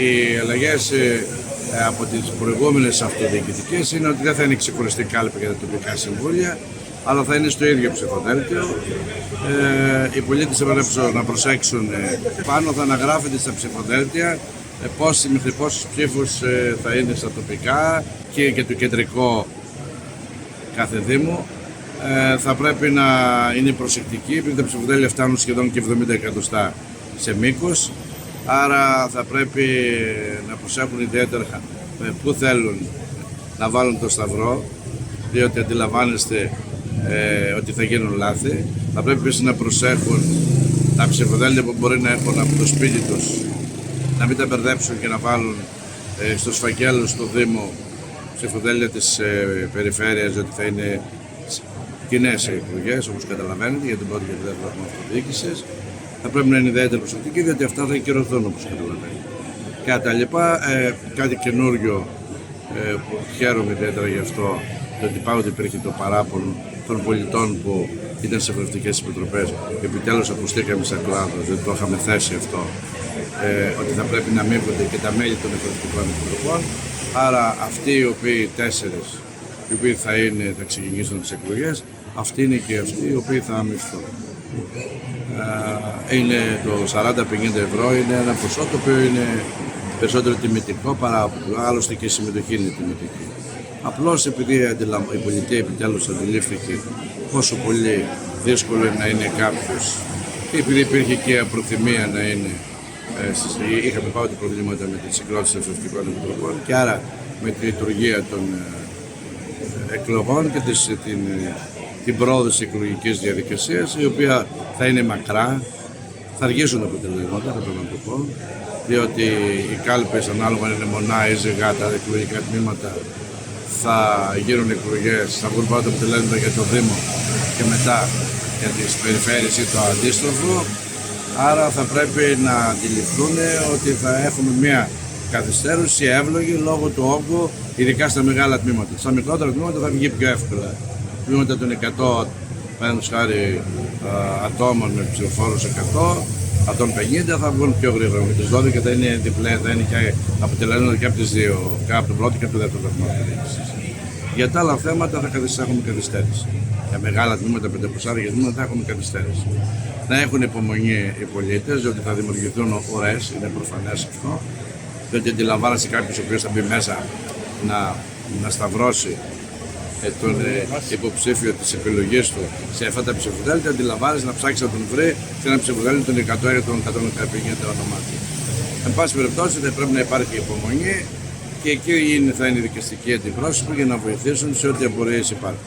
Οι αλλαγές από τις προηγούμενες αυτοδιοικητικές είναι ότι δεν θα είναι ξεχωριστή κάλπη για τα τοπικά συμβούλια, αλλά θα είναι στο ίδιο ψηφοδέλτιο. Οι πολίτες θα πρέπει να προσέξουν πάνω θα αναγράφεται στα ψηφοδέλτια μέχρι πόσους ψήφους θα είναι στα τοπικά και το κεντρικό κάθε δήμο. Θα πρέπει να είναι προσεκτικοί, επειδή τα ψηφοδέλτια φτάνουν σχεδόν και 70 εκατοστά σε μήκος, άρα θα πρέπει να προσέχουν ιδιαίτερα πού θέλουν να βάλουν το σταυρό, διότι αντιλαμβάνεστε ότι θα γίνουν λάθη. Θα πρέπει επίσης να προσέχουν τα ψηφοδέλτια που μπορεί να έχουν από το σπίτι τους, να μην τα μπερδέψουν και να βάλουν στους φακέλους του Δήμου ψηφοδέλτια της περιφέρειας, διότι θα είναι κοινές εκλογές, όπως καταλαβαίνετε, για την πρώτη και την δεύτερη αυτοδιοίκησης. Θα πρέπει να είναι ιδιαίτερα προσεκτικοί, διότι αυτά θα ακυρωθούν, όπως καταλαβαίνετε. Κατά λοιπά, κάτι καινούριο που χαίρομαι ιδιαίτερα γι' αυτό, διότι πάντοτε υπήρχε το παράπονο των πολιτών που ήταν σε βουλευτικές επιτροπές. Επιτέλους ακουστήκαμε σαν κλάδος, δεν το είχαμε θέσει αυτό, ότι θα πρέπει να αμείβονται και τα μέλη των βουλευτικών επιτροπών. Άρα αυτοί οι οποίοι τέσσερις, οι οποίοι θα ξεκινήσουν τις εκλογές, αυτοί είναι και αυτοί οι οποίοι θα αμοιβθούν. Είναι το 40-50 ευρώ, είναι ένα ποσό το οποίο είναι περισσότερο τιμητικό παρά άλλωστε και η συμμετοχή είναι τιμητική. Απλώς επειδή η πολιτεία επιτέλους αντιλήφθηκε πόσο πολύ δύσκολο είναι να είναι κάποιος και επειδή υπήρχε και προθυμία να είναι, είχαμε πάντα προβλήματα με τις συγκρότησεις των ευθυντικών επιτροπών και άρα με τη λειτουργία των εκλογών και την πρόοδο της εκλογικής διαδικασίας, η οποία θα είναι μακρά, θα αργήσουν τα αποτελέσματα, θα πρέπει να το πω, διότι οι κάλπες ανάλογα είναι μονά ή ζυγά, τα εκλογικά τμήματα θα γίνουν εκλογές, θα βγουν πρώτα αποτελέσματα για το Δήμο και μετά για τις περιφέρειες ή το αντίστροφο. Άρα θα πρέπει να αντιληφθούν ότι θα έχουμε μια καθυστέρηση εύλογη λόγω του όγκου, ειδικά στα μεγάλα τμήματα. Στα μικρότερα τμήματα θα βγει πιο εύκολα. Τμήματα των 100, παραδείγματος χάρη ατόμων με ψηφοφόρους 100 θα βγουν πιο γρήγορα. Με τις 12 θα είναι διπλέ, θα είναι και αποτελέσματα και από τις δύο, και από τον πρώτο και από τον δεύτερο βαθμό αυτοδιοίκησης. Για τα άλλα θέματα θα έχουμε καθυστέρηση. Για μεγάλα τμήματα, 500 τμήματα θα έχουμε καθυστέρηση. Να έχουν υπομονή οι πολίτες, διότι θα δημιουργηθούν ουρές, είναι προφανές αυτό. Διότι αντιλαμβάνεσαι κάποιος ο οποίος θα μπει μέσα να σταυρώσει τον υποψήφιο της επιλογής του σε αυτά τα ψηφοδέλτια, αντιλαμβάνεσαι να ψάξει να τον βρει σε ένα ψηφοδέλτιο των 100 ή των 150 ονομάτων. Εν πάση περιπτώσει, θα πρέπει να υπάρχει υπομονή και εκεί θα είναι δικαστική αντιπρόσωποι για να βοηθήσουν σε ό,τι απορίες υπάρχουν.